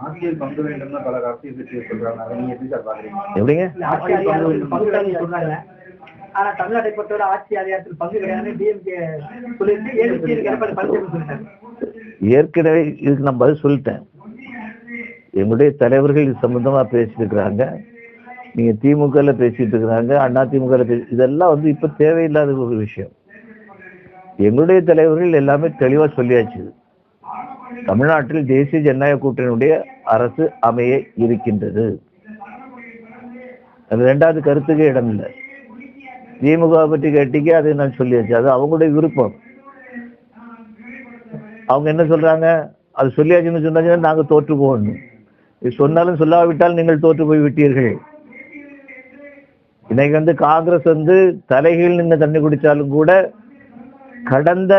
ஆட்சியில் பங்கு வேண்டும்னு பல அரசியல் கட்சிகள் சொல்றாங்க. அதை நீங்க எப்படி சார் பாக்குறீங்க? எப்படிங்க? பங்கு சொல்றாங்க. ஆனா தமிழ்நாட்டை பொறுத்தவரை ஆட்சி அதிகாரத்தில் பங்கு கிடையாது டிஎம்கே சொல்லிட்டு எடப்பாடி பழனிசாமி சொல்லிட்டாங்க. ஏற்கனவே இதுக்கு நான் பதில் சொல்லிட்டேன். எங்களுடைய தலைவர்கள் இது சம்பந்தமா பேசிட்டு இருக்கிறாங்க. நீங்க திமுகல பேசிட்டு இருக்கிறாங்க, அண்ணா திமுகல இதெல்லாம் வந்து இப்ப தேவையில்லாத ஒரு விஷயம். எங்களுடைய தலைவர்கள் எல்லாமே தெளிவா சொல்லியாச்சு. தமிழ்நாட்டில் தேசிய ஜனநாயக கூட்டணியுடைய அரசு அமைய இருக்கின்றது. அது ரெண்டாவது கருத்துக்கே இடம் இல்லை. திமுக பற்றி கேட்டீங்க, அதை நான் சொல்லியாச்சு. அது அவங்களுடைய விருப்பம். அவங்க என்ன சொல்றாங்க, அது சொல்லியாச்சுன்னு சொன்னாச்சுன்னா நாங்க தோற்று போகணும். சொன்னாலும் சொல்லாவிட்டால் நீங்கள் தோற்று போய் விட்டீர்கள். இன்னைக்கு வந்து காங்கிரஸ் வந்து தலைகீழ் நின்று தண்ணி குடிச்சாலும் கூட கடந்த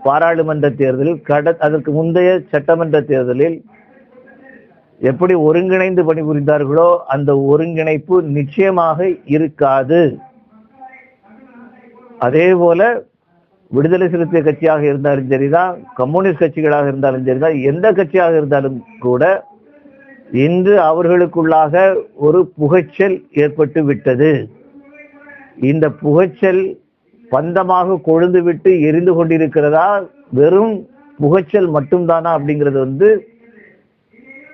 பாராளுமன்ற தேர்தலில் அதற்கு முந்தைய சட்டமன்ற தேர்தலில் எப்படி ஒருங்கிணைந்து பணிபுரிந்தார்களோ அந்த ஒருங்கிணைப்பு நிச்சயமாக இருக்காது. அதே போல விடுதலை சிறுத்தை கட்சியாக இருந்தாலும் சரிதான், கம்யூனிஸ்ட் கட்சிகளாக இருந்தாலும் சரிதான், எந்த கட்சியாக இருந்தாலும் கூட இன்று அவர்களுக்குள்ளாக ஒரு புகைச்சல் ஏற்பட்டு விட்டது. இந்த புகைச்சல் பந்தமாக கொழுந்து விட்டு எரிந்து கொண்டிருக்கிறதா, வெறும் புகைச்சல் மட்டும்தானா அப்படிங்கிறது வந்து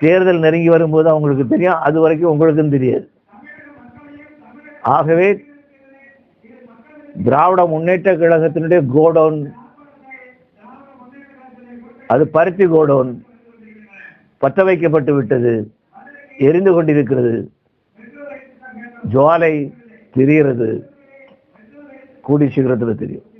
தேர்தல் நெருங்கி வரும்போது அவங்களுக்கு தெரியும். அது வரைக்கும் உங்களுக்கும் தெரியாது. ஆகவே திராவிட முன்னேற்ற கழகத்தினுடைய கோடவுன், அது பருத்தி கோடவுன், பற்ற வைக்கப்பட்டு விட்டது, எரிந்து கொண்டிருக்கிறது, ஜுவாலை தெரிகிறது, கூடி சீக்கிரத்தில் தெரியும்.